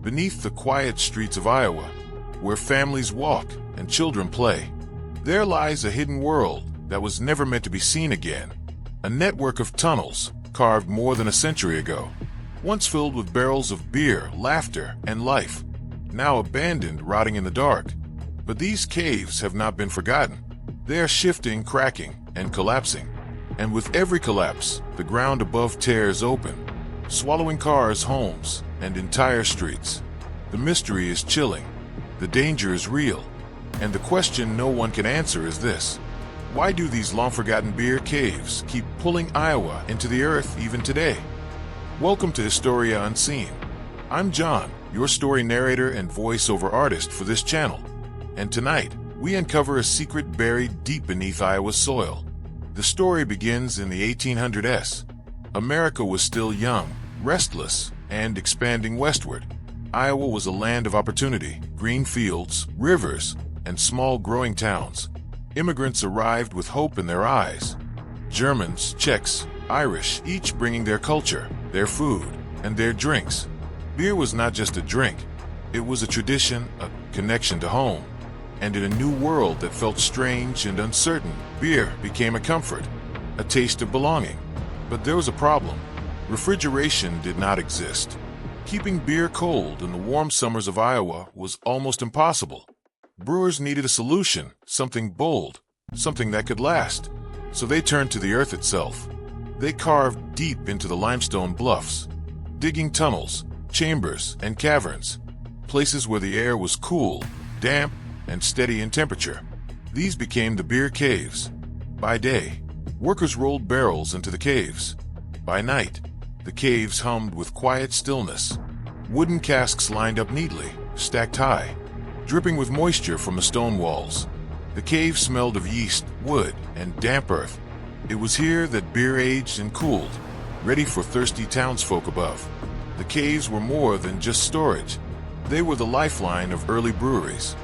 beneath the quiet streets of Iowa, where families walk and children play, there lies a hidden world that was never meant to be seen again. A network of tunnels carved more than a century ago, once filled with barrels of beer, laughter, and life, now abandoned, rotting in the dark. But these caves have not been forgotten. They are shifting, cracking, and collapsing. And with every collapse, the ground above tears open, swallowing cars, homes, and entire streets. The mystery is chilling, the danger is real, and the question no one can answer is this: why do these long-forgotten beer caves keep pulling Iowa into the earth even today? Welcome to Historia Unseen. I'm John, your story narrator and voiceover artist for this channel. And tonight, we uncover a secret buried deep beneath Iowa's soil. The story begins in the 1800s. America was still young, restless, and expanding westward. Iowa was a land of opportunity, green fields, rivers, and small growing towns. Immigrants arrived with hope in their eyes. Germans, Czechs, Irish, each bringing their culture, their food, and their drinks. Beer was not just a drink. It was a tradition, a connection to home. And in a new world that felt strange and uncertain, beer became a comfort, a taste of belonging. But there was a problem. Refrigeration did not exist. Keeping beer cold in the warm summers of Iowa was almost impossible. Brewers needed a solution, something bold, something that could last. So they turned to the earth itself. They carved deep into the limestone bluffs, digging tunnels, chambers, and caverns, places where the air was cool, damp, and steady in temperature. These became the beer caves. By day, workers rolled barrels into the caves. By night, the caves hummed with quiet stillness. Wooden casks lined up neatly, stacked high, dripping with moisture from the stone walls. The cave smelled of yeast, wood, and damp earth. It was here that beer aged and cooled, ready for thirsty townsfolk above. The caves were more than just storage. They were the lifeline of early breweries.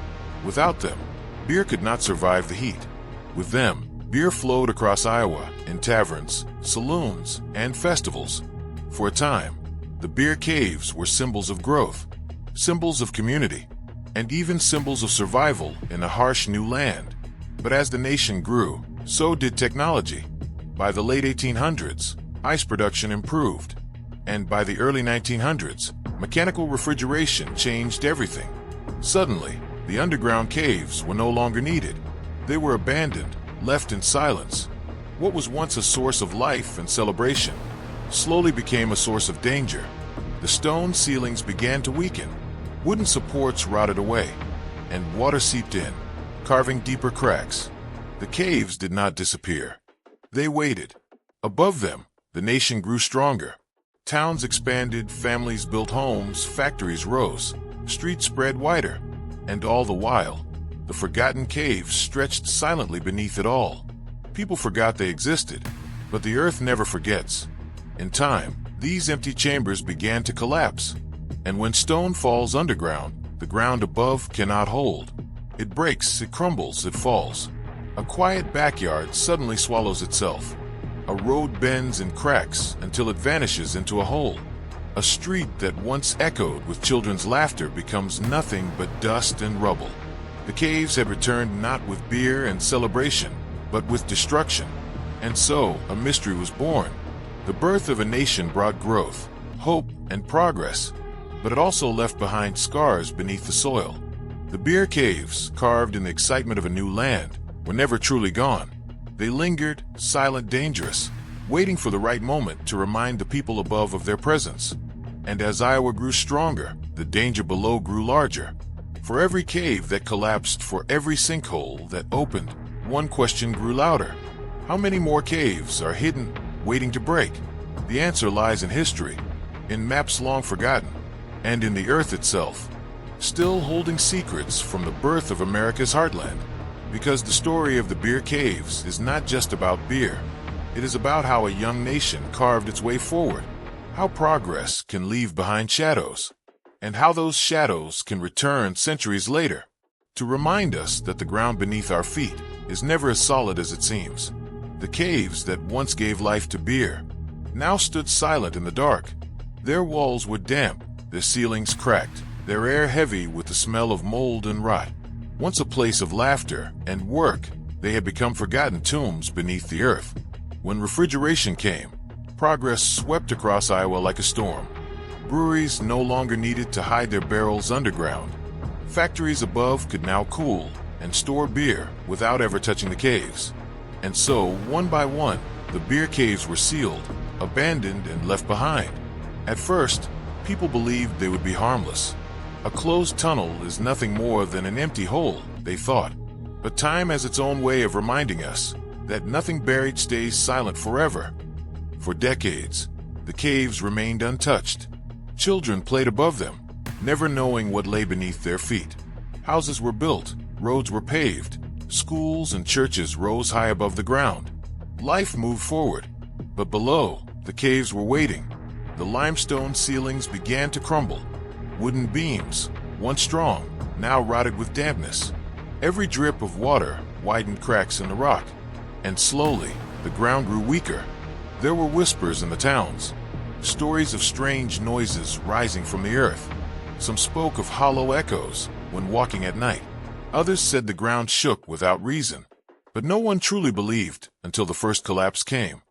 Without them, beer could not survive the heat. With them, beer flowed across Iowa in taverns, saloons, and festivals. For a time, the beer caves were symbols of growth, symbols of community, and even symbols of survival in a harsh new land. But as the nation grew, so did technology. By the late 1800s, ice production improved. And by the early 1900s, mechanical refrigeration changed everything. Suddenly, the underground caves were no longer needed. They were abandoned, left in silence. What was once a source of life and celebration slowly became a source of danger. The stone ceilings began to weaken. Wooden supports rotted away, and water seeped in, carving deeper cracks. The caves did not disappear. They waited. Above them, the nation grew stronger. Towns expanded, families built homes, factories rose, streets spread wider. And all the while, the forgotten caves stretched silently beneath it all. People forgot they existed, but the earth never forgets. In time, these empty chambers began to collapse. And when stone falls underground, the ground above cannot hold. It breaks, it crumbles, it falls. A quiet backyard suddenly swallows itself. A road bends and cracks until it vanishes into a hole. A street that once echoed with children's laughter becomes nothing but dust and rubble. The caves had returned not with beer and celebration, but with destruction. And so, a mystery was born. The birth of a nation brought growth, hope, and progress, but it also left behind scars beneath the soil. The beer caves, carved in the excitement of a new land, were never truly gone. They lingered, silent, dangerous, waiting for the right moment to remind the people above of their presence. And as Iowa grew stronger, the danger below grew larger. For every cave that collapsed, for every sinkhole that opened, one question grew louder. How many more caves are hidden, waiting to break? The answer lies in history, in maps long forgotten, and in the earth itself, still holding secrets from the birth of America's heartland. Because the story of the beer caves is not just about beer. It is about how a young nation carved its way forward, how progress can leave behind shadows, and how those shadows can return centuries later to remind us that the ground beneath our feet is never as solid as it seems. The caves that once gave life to beer now stood silent in the dark. Their walls were damp, their ceilings cracked, their air heavy with the smell of mold and rot. Once a place of laughter and work, they had become forgotten tombs beneath the earth. When refrigeration came, progress swept across Iowa like a storm. Breweries no longer needed to hide their barrels underground. Factories above could now cool and store beer without ever touching the caves. And so, one by one, the beer caves were sealed, abandoned, and left behind. At first, people believed they would be harmless. A closed tunnel is nothing more than an empty hole, they thought. But time has its own way of reminding us that nothing buried stays silent forever. For decades, the caves remained untouched. Children played above them, never knowing what lay beneath their feet. Houses were built, roads were paved, schools and churches rose high above the ground. Life moved forward, but below, the caves were waiting. The limestone ceilings began to crumble. Wooden beams, once strong, now rotted with dampness. Every drip of water widened cracks in the rock, and slowly, the ground grew weaker. There were whispers in the towns, stories of strange noises rising from the earth. Some spoke of hollow echoes when walking at night. Others said the ground shook without reason. But no one truly believed until the first collapse came.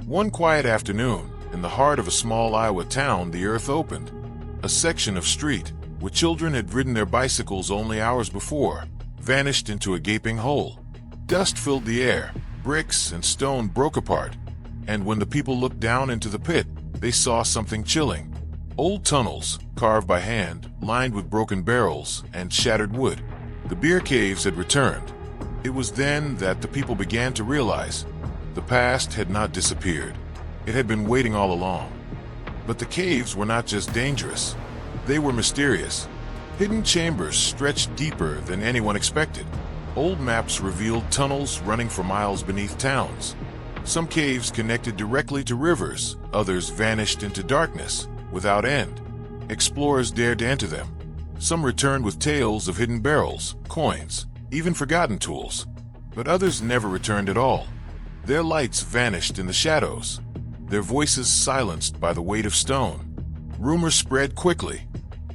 One quiet afternoon, in the heart of a small Iowa town, the earth opened. A section of street, where children had ridden their bicycles only hours before, vanished into a gaping hole. Dust filled the air, bricks and stone broke apart, and when the people looked down into the pit, they saw something chilling. Old tunnels, carved by hand, lined with broken barrels and shattered wood. The beer caves had returned. It was then that the people began to realize the past had not disappeared. It had been waiting all along. But the caves were not just dangerous. They were mysterious. Hidden chambers stretched deeper than anyone expected. Old maps revealed tunnels running for miles beneath towns. Some caves connected directly to rivers, others vanished into darkness without end. Explorers dared to enter them. Some returned with tales of hidden barrels, coins, even forgotten tools. But others never returned at all. Their lights vanished in the shadows, their voices silenced by the weight of stone. Rumors spread quickly.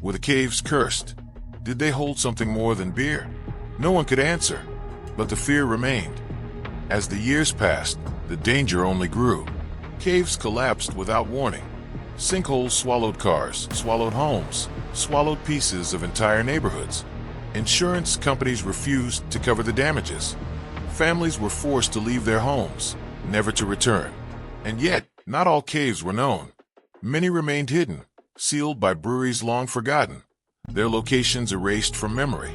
Were the caves cursed? Did they hold something more than beer? No one could answer, but the fear remained. As the years passed, the danger only grew. Caves collapsed without warning. Sinkholes swallowed cars, swallowed homes, swallowed pieces of entire neighborhoods. Insurance companies refused to cover the damages. Families were forced to leave their homes, never to return. And yet, not all caves were known. Many remained hidden, sealed by breweries long forgotten, their locations erased from memory.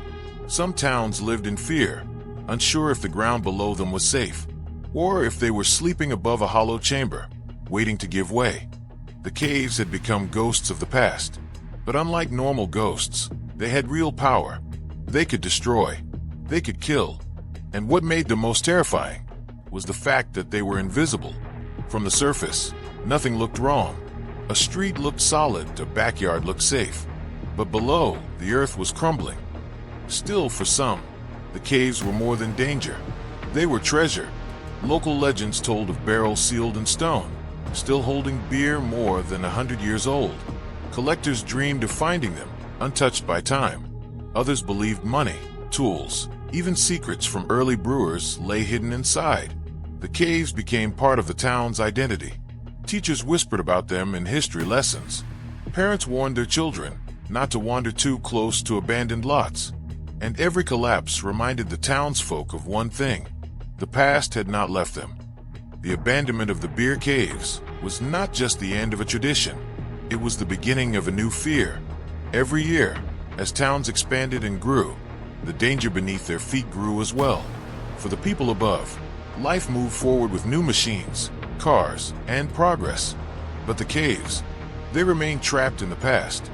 Some towns lived in fear, unsure if the ground below them was safe, or if they were sleeping above a hollow chamber, waiting to give way. The caves had become ghosts of the past. But unlike normal ghosts, they had real power. They could destroy. They could kill. And what made them most terrifying was the fact that they were invisible. From the surface, nothing looked wrong. A street looked solid, a backyard looked safe. But below, the earth was crumbling. Still, for some, the caves were more than danger. They were treasure. Local legends told of barrels sealed in stone, still holding beer more than 100 years old. Collectors dreamed of finding them, untouched by time. Others believed money, tools, even secrets from early brewers lay hidden inside. The caves became part of the town's identity. Teachers whispered about them in history lessons. Parents warned their children not to wander too close to abandoned lots. And every collapse reminded the townsfolk of one thing: the past had not left them. The abandonment of the beer caves was not just the end of a tradition. It was the beginning of a new fear. Every year, as towns expanded and grew, the danger beneath their feet grew as well. For the people above, life moved forward with new machines, cars, and progress. But the caves, they remained trapped in the past,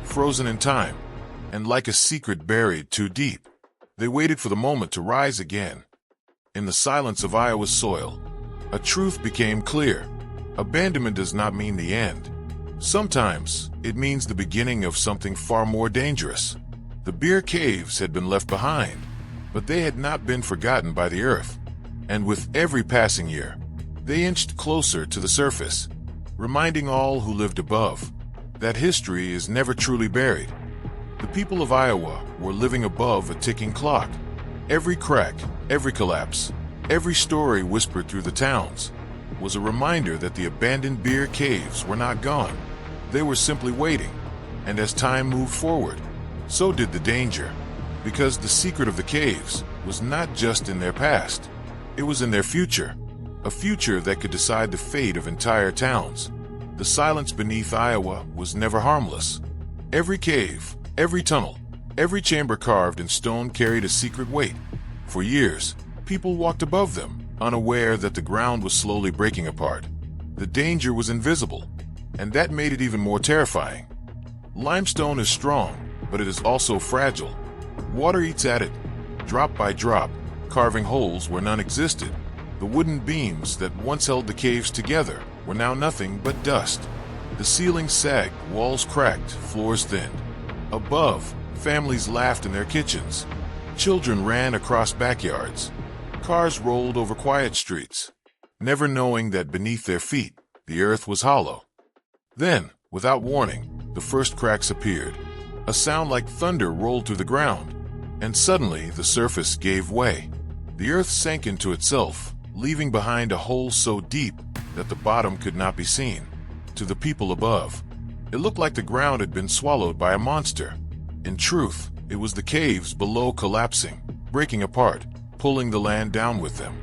frozen in time, and like a secret buried too deep. They waited for the moment to rise again. In the silence of Iowa's soil, a truth became clear. Abandonment does not mean the end. Sometimes, it means the beginning of something far more dangerous. The beer caves had been left behind, but they had not been forgotten by the earth. And with every passing year, they inched closer to the surface, reminding all who lived above that history is never truly buried. The people of Iowa were living above a ticking clock. Every crack, every collapse, every story whispered through the towns was a reminder that the abandoned beer caves were not gone. They were simply waiting. And as time moved forward, so did the danger. Because the secret of the caves was not just in their past, it was in their future. A future that could decide the fate of entire towns. The silence beneath Iowa was never harmless. Every cave, every tunnel, every chamber carved in stone carried a secret weight. For years, people walked above them, unaware that the ground was slowly breaking apart. The danger was invisible, and that made it even more terrifying. Limestone is strong, but it is also fragile. Water eats at it, drop by drop, carving holes where none existed. The wooden beams that once held the caves together were now nothing but dust. The ceilings sagged, walls cracked, floors thinned. Above, families laughed in their kitchens. Children ran across backyards. Cars rolled over quiet streets, never knowing that beneath their feet, the earth was hollow. Then, without warning, the first cracks appeared. A sound like thunder rolled through the ground, and suddenly the surface gave way. The earth sank into itself, leaving behind a hole so deep that the bottom could not be seen. To the people above, it looked like the ground had been swallowed by a monster. In truth, it was the caves below collapsing, breaking apart, pulling the land down with them.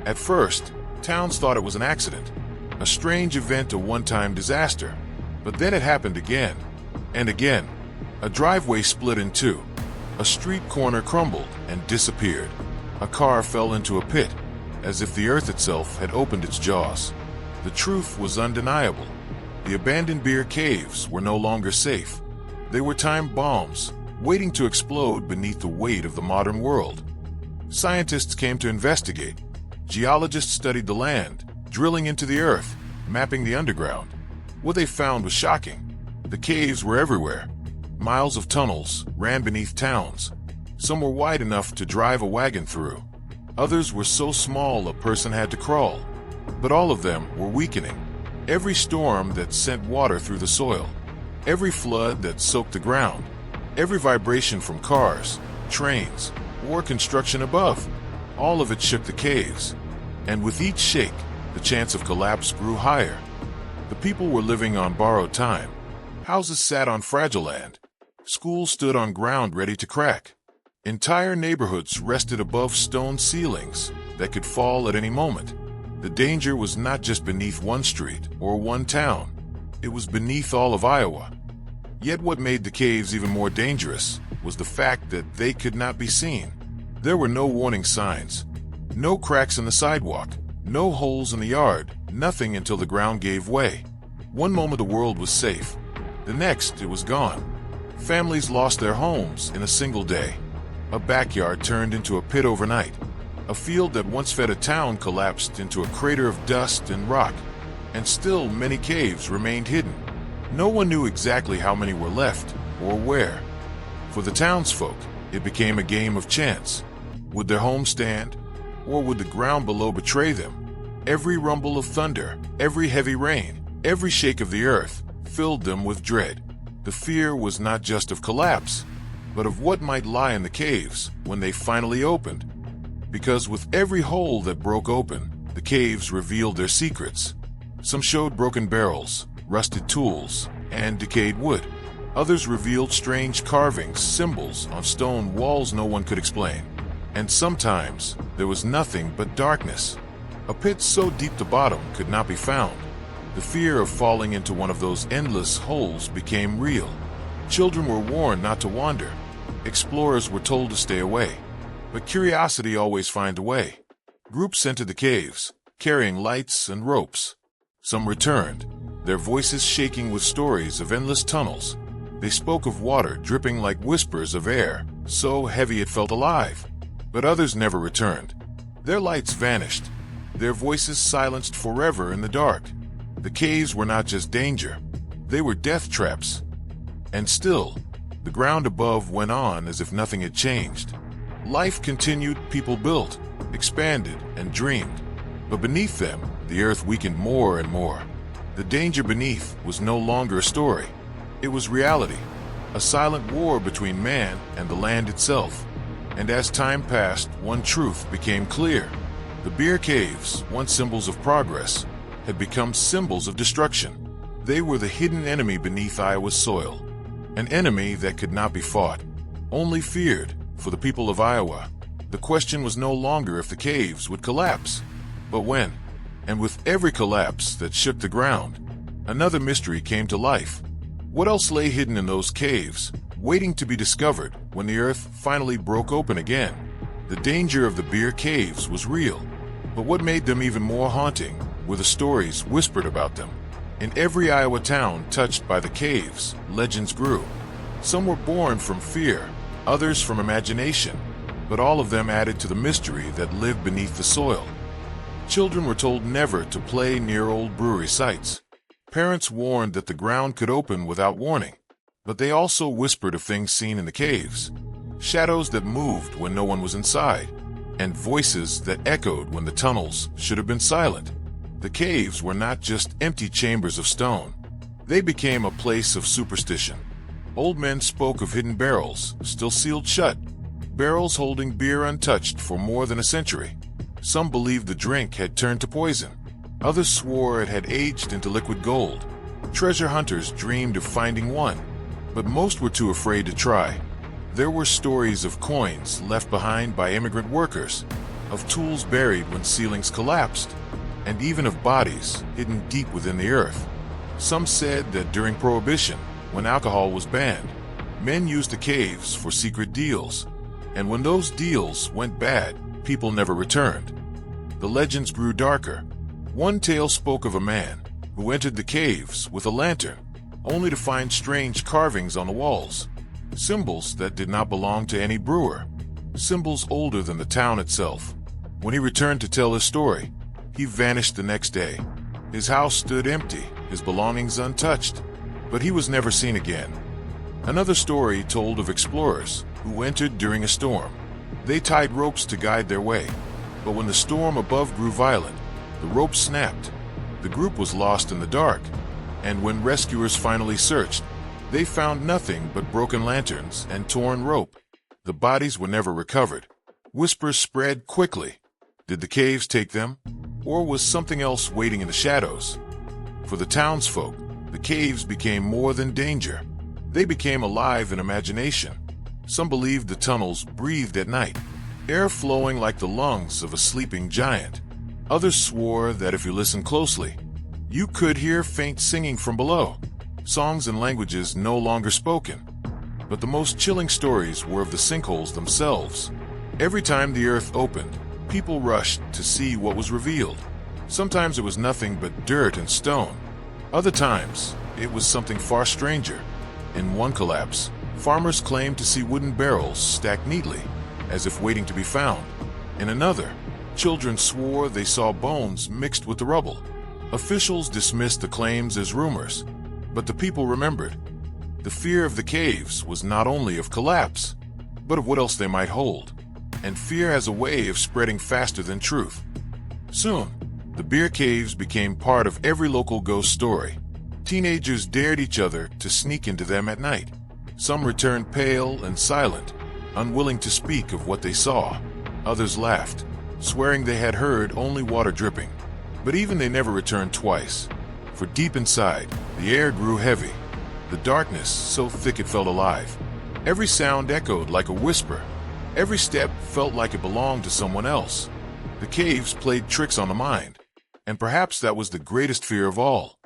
At first, towns thought it was an accident, a strange event, a one-time disaster. But then it happened again, and again. A driveway split in two. A street corner crumbled and disappeared. A car fell into a pit, as if the earth itself had opened its jaws. The truth was undeniable. The abandoned beer caves were no longer safe. They were time bombs, waiting to explode beneath the weight of the modern world. Scientists came to investigate. Geologists studied the land, drilling into the earth, mapping the underground. What they found was shocking. The caves were everywhere. Miles of tunnels ran beneath towns. Some were wide enough to drive a wagon through. Others were so small a person had to crawl. But all of them were weakening. Every storm that sent water through the soil, every flood that soaked the ground, every vibration from cars, trains, or construction above, all of it shook the caves. And with each shake, the chance of collapse grew higher. The people were living on borrowed time. Houses sat on fragile land. Schools stood on ground ready to crack. Entire neighborhoods rested above stone ceilings that could fall at any moment. The danger was not just beneath one street or one town. It was beneath all of Iowa. Yet what made the caves even more dangerous was the fact that they could not be seen. There were no warning signs, no cracks in the sidewalk, no holes in the yard, nothing until the ground gave way. One moment the world was safe. The next, it was gone. Families lost their homes in a single day. A backyard turned into a pit overnight. A field that once fed a town collapsed into a crater of dust and rock. And still many caves remained hidden. No one knew exactly how many were left or where. For the townsfolk, it became a game of chance. Would their home stand, or would the ground below betray them? Every rumble of thunder, every heavy rain, every shake of the earth filled them with dread. The fear was not just of collapse, but of what might lie in the caves when they finally opened. Because with every hole that broke open, the caves revealed their secrets. Some showed broken barrels, rusted tools, and decayed wood. Others revealed strange carvings, symbols on stone walls no one could explain. And sometimes there was nothing but darkness. A pit so deep the bottom could not be found. The fear of falling into one of those endless holes became real. Children were warned not to wander. Explorers were told to stay away. But curiosity always finds a way. Groups entered the caves, carrying lights and ropes. Some returned, their voices shaking with stories of endless tunnels. They spoke of water dripping like whispers of air, so heavy it felt alive. But others never returned. Their lights vanished, their voices silenced forever in the dark. The caves were not just danger, they were death traps. And still, the ground above went on as if nothing had changed. Life continued, people built, expanded, and dreamed. But beneath them, the earth weakened more and more. The danger beneath was no longer a story. It was reality. a silent war between man and the land itself. And as time passed, one truth became clear. The beer caves, once symbols of progress, had become symbols of destruction. They were the hidden enemy beneath Iowa's soil, an enemy that could not be fought, only feared. For the people of Iowa, the question was no longer if the caves would collapse, but when. And with every collapse that shook the ground, another mystery came to life. What else lay hidden in those caves, waiting to be discovered when the earth finally broke open again? The danger of the beer caves was real, but what made them even more haunting were the stories whispered about them. In every Iowa town touched by the caves, legends grew. Some were born from fear, others from imagination, but all of them added to the mystery that lived beneath the soil. Children were told never to play near old brewery sites. Parents warned that the ground could open without warning, but they also whispered of things seen in the caves, shadows that moved when no one was inside, and voices that echoed when the tunnels should have been silent. The caves were not just empty chambers of stone. They became a place of superstition. Old men spoke of hidden barrels, still sealed shut, barrels holding beer untouched for more than a century. Some believed the drink had turned to poison. Others swore it had aged into liquid gold. Treasure hunters dreamed of finding one, but most were too afraid to try. There were stories of coins left behind by immigrant workers, of tools buried when ceilings collapsed, and even of bodies hidden deep within the earth. Some said that during Prohibition, when alcohol was banned, men used the caves for secret deals, and when those deals went bad, people never returned. The legends grew darker. One tale spoke of a man who entered the caves with a lantern, only to find strange carvings on the walls, symbols that did not belong to any brewer, symbols older than the town itself. When he returned to tell his story, he vanished the next day. His house stood empty, his belongings untouched, but he was never seen again. Another story told of explorers who entered during a storm. They tied ropes to guide their way, but when the storm above grew violent, the ropes snapped. The group was lost in the dark, and when rescuers finally searched, they found nothing but broken lanterns and torn rope. The bodies were never recovered. Whispers spread quickly. Did the caves take them, or was something else waiting in the shadows? For the townsfolk, the caves became more than danger. They became alive in imagination. Some believed the tunnels breathed at night, air flowing like the lungs of a sleeping giant. Others swore that if you listened closely, you could hear faint singing from below, songs in languages no longer spoken. But the most chilling stories were of the sinkholes themselves. Every time the earth opened, people rushed to see what was revealed. Sometimes it was nothing but dirt and stone. Other times, it was something far stranger. In one collapse, farmers claimed to see wooden barrels stacked neatly, as if waiting to be found. In another, children swore they saw bones mixed with the rubble. Officials dismissed the claims as rumors, but the people remembered. The fear of the caves was not only of collapse, but of what else they might hold. And fear has a way of spreading faster than truth. Soon, the beer caves became part of every local ghost story. Teenagers dared each other to sneak into them at night. Some returned pale and silent, unwilling to speak of what they saw. Others laughed, swearing they had heard only water dripping. But even they never returned twice, for deep inside, the air grew heavy, the darkness so thick it felt alive. Every sound echoed like a whisper. Every step felt like it belonged to someone else. The caves played tricks on the mind, and perhaps that was the greatest fear of all.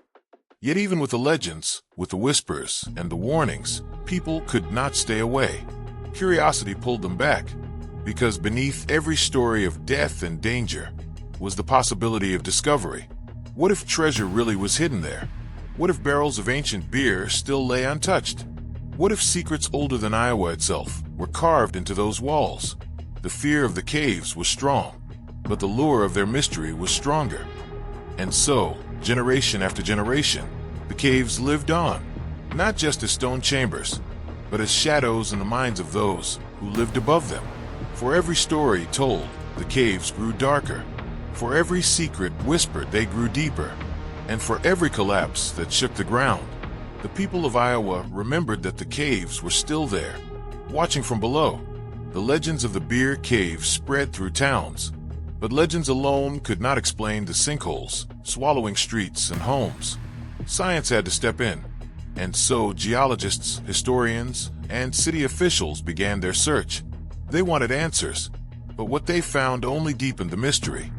Yet even with the legends, with the whispers, and the warnings, people could not stay away. Curiosity pulled them back, because beneath every story of death and danger was the possibility of discovery. What if treasure really was hidden there? What if barrels of ancient beer still lay untouched? What if secrets older than Iowa itself were carved into those walls? The fear of the caves was strong, but the lure of their mystery was stronger. And so, generation after generation, the caves lived on, not just as stone chambers, but as shadows in the minds of those who lived above them. For every story told, the caves grew darker. For every secret whispered, they grew deeper. And for every collapse that shook the ground, The people of Iowa remembered that the caves were still there, watching from below. The legends of the Beer Cave spread through towns, but legends alone could not explain the sinkholes, swallowing streets and homes. Science had to step in, and so geologists, historians, and city officials began their search. They wanted answers, but what they found only deepened the mystery.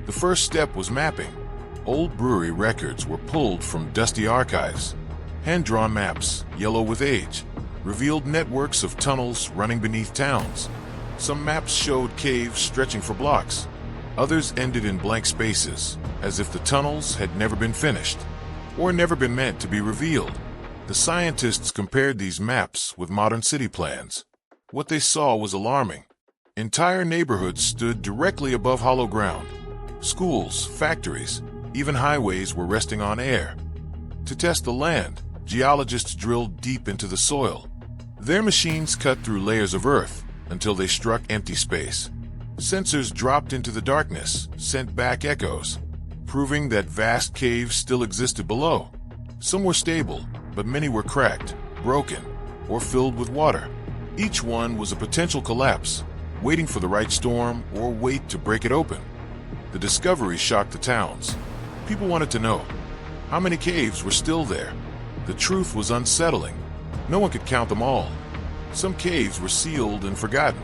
The first step was mapping. Old brewery records were pulled from dusty archives. Hand-drawn maps, yellow with age, revealed networks of tunnels running beneath towns. Some maps showed caves stretching for blocks. Others ended in blank spaces, as if the tunnels had never been finished, or never been meant to be revealed. The scientists compared these maps with modern city plans. What they saw was alarming. Entire neighborhoods stood directly above hollow ground. Schools, factories, even highways were resting on air. To test the land, geologists drilled deep into the soil. Their machines cut through layers of earth until they struck empty space. Sensors dropped into the darkness, sent back echoes, proving that vast caves still existed below. Some were stable, but many were cracked, broken, or filled with water. Each one was a potential collapse, waiting for the right storm or weight to break it open. The discovery shocked the towns. People wanted to know how many caves were still there. The truth was unsettling. No one could count them all. Some caves were sealed and forgotten.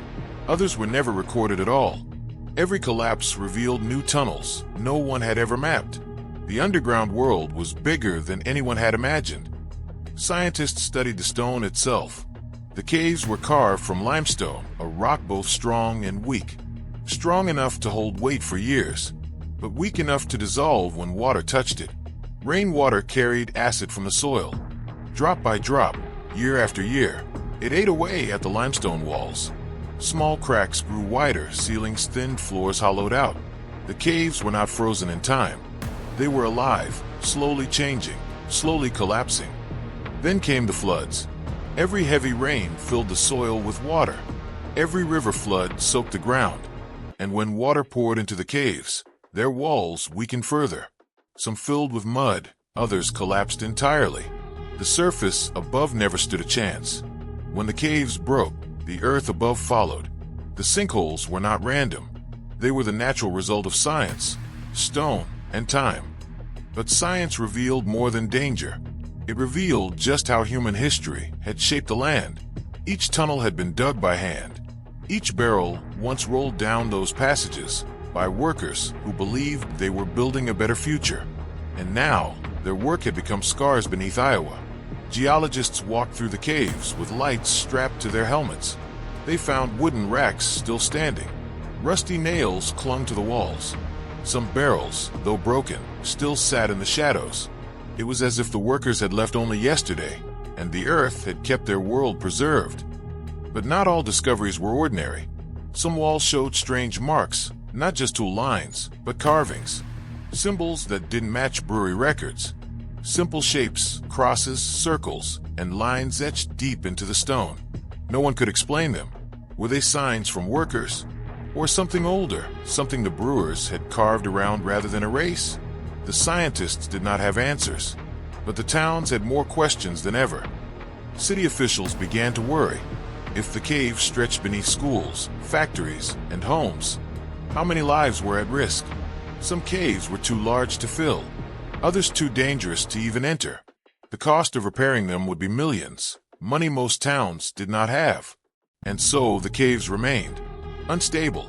Others were never recorded at all. Every collapse revealed new tunnels no one had ever mapped. The underground world was bigger than anyone had imagined. Scientists studied the stone itself. The caves were carved from limestone, a rock both strong and weak. Strong enough to hold weight for years, but weak enough to dissolve when water touched it. Rainwater carried acid from the soil. Drop by drop, year after year, it ate away at the limestone walls. Small cracks grew wider, ceilings thinned, floors hollowed out. The caves were not frozen in time. They were alive, slowly changing, slowly collapsing. Then came the floods. Every heavy rain filled the soil with water. Every river flood soaked the ground. And when water poured into the caves, their walls weakened further. Some filled with mud, others collapsed entirely. The surface above never stood a chance. When the caves broke, the earth above followed. The sinkholes were not random. They were the natural result of science, stone, and time. But science revealed more than danger. It revealed just how human history had shaped the land. Each tunnel had been dug by hand. Each barrel once rolled down those passages by workers who believed they were building a better future. And now, their work had become scars beneath Iowa. Geologists walked through the caves with lights strapped to their helmets. They found wooden racks still standing. Rusty nails clung to the walls. Some barrels, though broken, still sat in the shadows. It was as if the workers had left only yesterday, and the earth had kept their world preserved. But not all discoveries were ordinary. Some walls showed strange marks, not just tool lines, but carvings. Symbols that didn't match brewery records. Simple shapes, crosses, circles, and lines etched deep into the stone. No one could explain them. Were they signs from workers? Or something older, something the brewers had carved around rather than erase? The scientists did not have answers, but the towns had more questions than ever. City officials began to worry. If the cave stretched beneath schools, factories, and homes, how many lives were at risk? Some caves were too large to fill, others too dangerous to even enter. The cost of repairing them would be millions, money most towns did not have. And so the caves remained, unstable,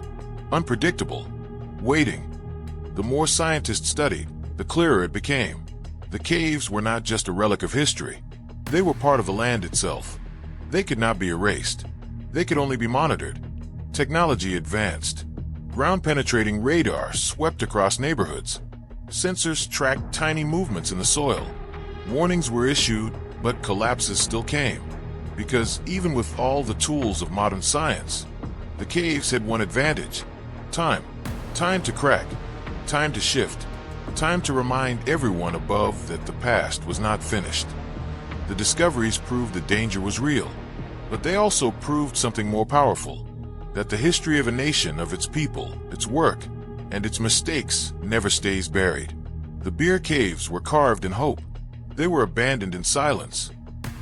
unpredictable, waiting. The more scientists studied, the clearer it became. The caves were not just a relic of history. They were part of the land itself. They could not be erased. They could only be monitored. Technology advanced. Ground-penetrating radar swept across neighborhoods. Sensors tracked tiny movements in the soil. Warnings were issued, but collapses still came. Because even with all the tools of modern science, the caves had one advantage: time. Time to crack. Time to shift. Time to remind everyone above that the past was not finished. The discoveries proved the danger was real, but they also proved something more powerful: that the history of a nation, of its people, its work, and its mistakes never stays buried. The beer caves were carved in hope. They were abandoned in silence.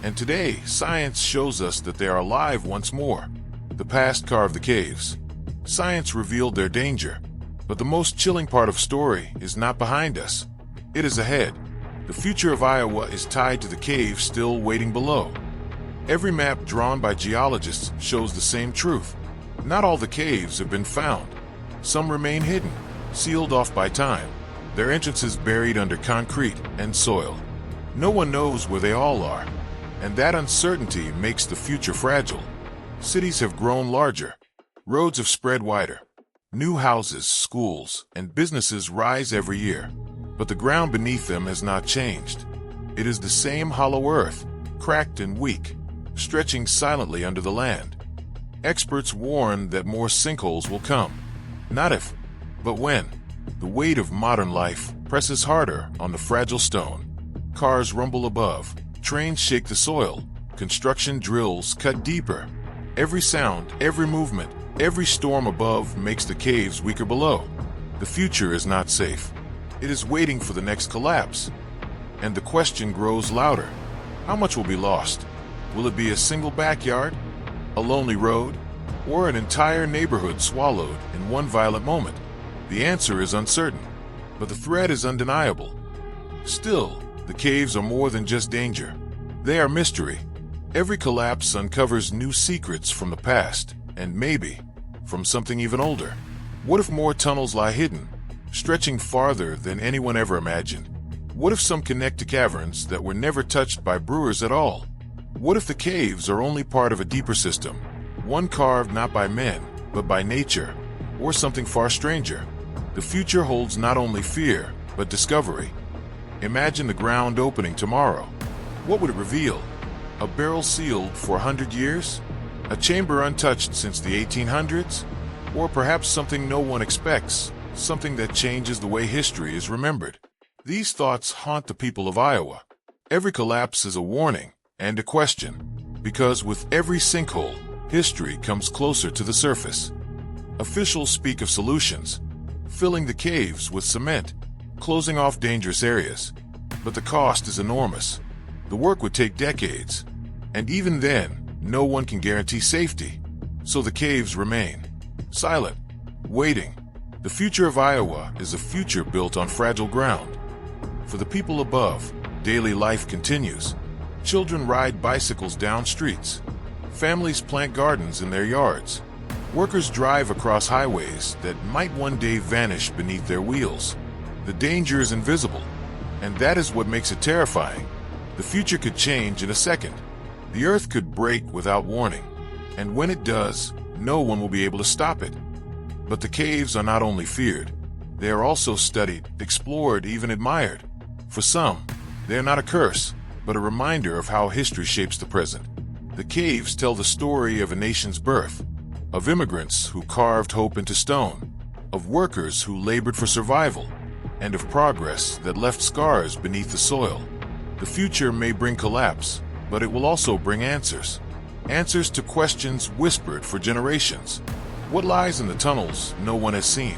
And today, science shows us that they are alive once more. The past carved the caves. Science revealed their danger. But the most chilling part of story is not behind us. It is ahead. The future of Iowa is tied to the caves still waiting below. Every map drawn by geologists shows the same truth. Not all the caves have been found. Some remain hidden, sealed off by time, their entrances buried under concrete and soil. No one knows where they all are, and that uncertainty makes the future fragile. Cities have grown larger. Roads have spread wider. New houses, schools, and businesses rise every year. But the ground beneath them has not changed. It is the same hollow earth, cracked and weak, stretching silently under the land. Experts warn that more sinkholes will come. Not if, but when. The weight of modern life presses harder on the fragile stone. Cars rumble above, trains shake the soil, construction drills cut deeper. Every sound, every movement, every storm above makes the caves weaker below. The future is not safe. It is waiting for the next collapse. And the question grows louder. How much will be lost? Will it be a single backyard, a lonely road, or an entire neighborhood swallowed in one violent moment? The answer is uncertain, but the threat is undeniable. Still, the caves are more than just danger. They are mystery. Every collapse uncovers new secrets from the past, and maybe from something even older. What if more tunnels lie hidden, stretching farther than anyone ever imagined? What if some connect to caverns that were never touched by brewers at all? What if the caves are only part of a deeper system, one carved not by men, but by nature, or something far stranger? The future holds not only fear, but discovery. Imagine the ground opening tomorrow. What would it reveal? A barrel sealed for 100 years? A chamber untouched since the 1800s? Or perhaps something no one expects, something that changes the way history is remembered? These thoughts haunt the people of Iowa. Every collapse is a warning and a question, because with every sinkhole, history comes closer to the surface. Officials speak of solutions, filling the caves with cement, closing off dangerous areas. But the cost is enormous. The work would take decades, and even then, no one can guarantee safety. So the caves remain, silent, waiting. The future of Iowa is a future built on fragile ground. For the people above, daily life continues. Children ride bicycles down streets. Families plant gardens in their yards. Workers drive across highways that might one day vanish beneath their wheels. The danger is invisible, and that is what makes it terrifying. The future could change in a second. The earth could break without warning, and when it does, no one will be able to stop it. But the caves are not only feared, they are also studied, explored, even admired. For some, they are not a curse, but a reminder of how history shapes the present. The caves tell the story of a nation's birth, of immigrants who carved hope into stone, of workers who labored for survival, and of progress that left scars beneath the soil. The future may bring collapse, but it will also bring answers. Answers to questions whispered for generations. What lies in the tunnels no one has seen?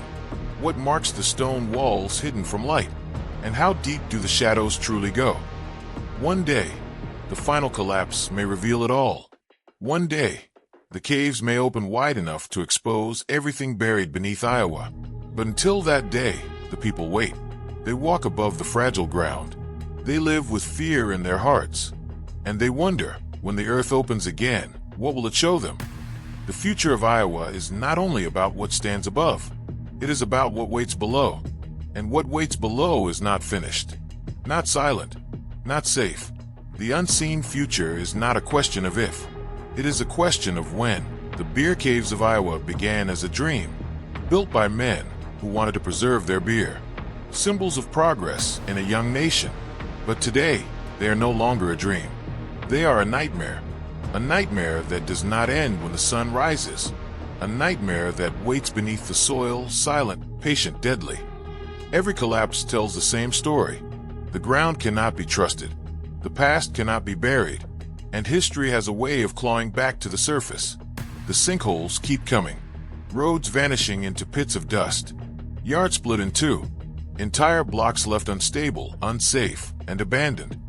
What marks the stone walls hidden from light? And how deep do the shadows truly go? One day, the final collapse may reveal it all. One day, the caves may open wide enough to expose everything buried beneath Iowa. But until that day, the people wait. They walk above the fragile ground. They live with fear in their hearts. And they wonder, when the earth opens again, what will it show them? The future of Iowa is not only about what stands above. It is about what waits below. And what waits below is not finished, not silent, not safe. The unseen future is not a question of if. It is a question of when. The beer caves of Iowa began as a dream, built by men who wanted to preserve their beer. Symbols of progress in a young nation. But today, they are no longer a dream. They are a nightmare that does not end when the sun rises, a nightmare that waits beneath the soil, silent, patient, deadly. Every collapse tells the same story. The ground cannot be trusted, the past cannot be buried, and history has a way of clawing back to the surface. The sinkholes keep coming, roads vanishing into pits of dust, yards split in two, entire blocks left unstable, unsafe, and abandoned.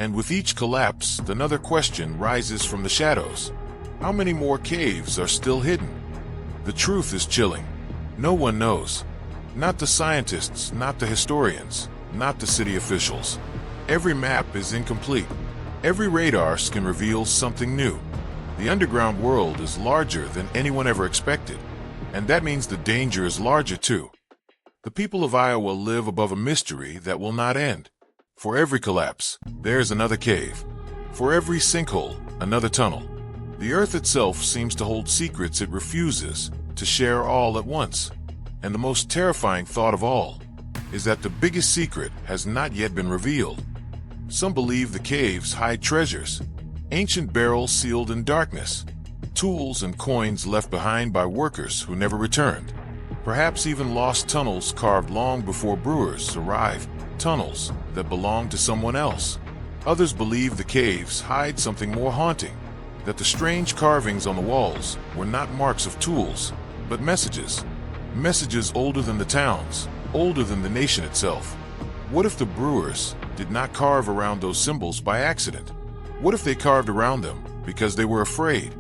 And with each collapse, another question rises from the shadows. How many more caves are still hidden? The truth is chilling. No one knows. Not the scientists, not the historians, not the city officials. Every map is incomplete. Every radar scan reveals something new. The underground world is larger than anyone ever expected. And that means the danger is larger too. The people of Iowa live above a mystery that will not end. For every collapse, there's another cave. For every sinkhole, another tunnel. The earth itself seems to hold secrets it refuses to share all at once. And the most terrifying thought of all is that the biggest secret has not yet been revealed. Some believe the caves hide treasures, ancient barrels sealed in darkness, tools and coins left behind by workers who never returned. Perhaps even lost tunnels carved long before brewers arrived, tunnels that belong to someone else. Others believe the caves hide something more haunting, that the strange carvings on the walls were not marks of tools, but messages. Messages older than the towns, older than the nation itself. What if the brewers did not carve around those symbols by accident? What if they carved around them because they were afraid?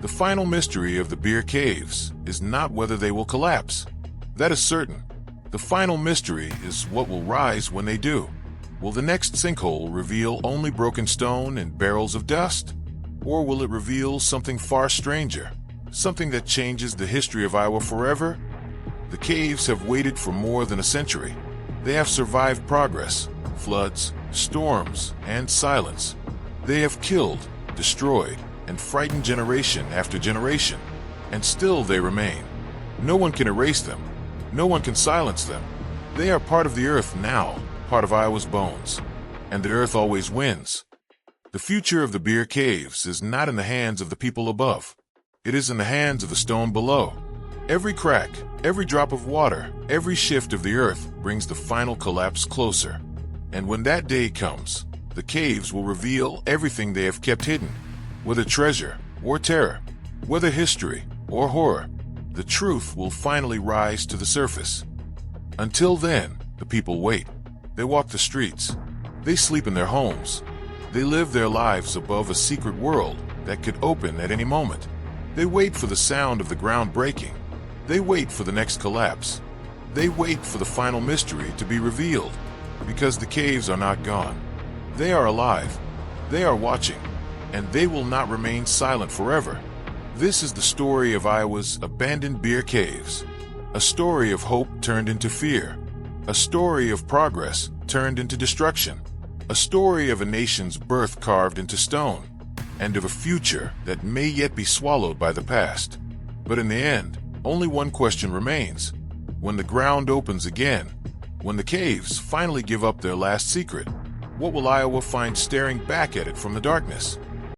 The final mystery of the beer caves is not whether they will collapse. That is certain. The final mystery is what will rise when they do. Will the next sinkhole reveal only broken stone and barrels of dust? Or will it reveal something far stranger? Something that changes the history of Iowa forever? The caves have waited for more than a century. They have survived progress, floods, storms, and silence. They have killed, destroyed, and frightened generation after generation. And still they remain. No one can erase them. No one can silence them. They are part of the earth now, part of Iowa's bones. And the earth always wins. The future of the beer caves is not in the hands of the people above. It is in the hands of the stone below. Every crack, every drop of water, every shift of the earth brings the final collapse closer. And when that day comes, the caves will reveal everything they have kept hidden. Whether treasure or terror, whether history or horror, the truth will finally rise to the surface. Until then, the people wait. They walk the streets. They sleep in their homes. They live their lives above a secret world that could open at any moment. They wait for the sound of the ground breaking. They wait for the next collapse. They wait for the final mystery to be revealed. Because the caves are not gone. They are alive. They are watching. And they will not remain silent forever. This is the story of Iowa's abandoned beer caves. A story of hope turned into fear. A story of progress turned into destruction. A story of a nation's birth carved into stone. And of a future that may yet be swallowed by the past. But in the end, only one question remains. When the ground opens again, when the caves finally give up their last secret, what will Iowa find staring back at it from the darkness?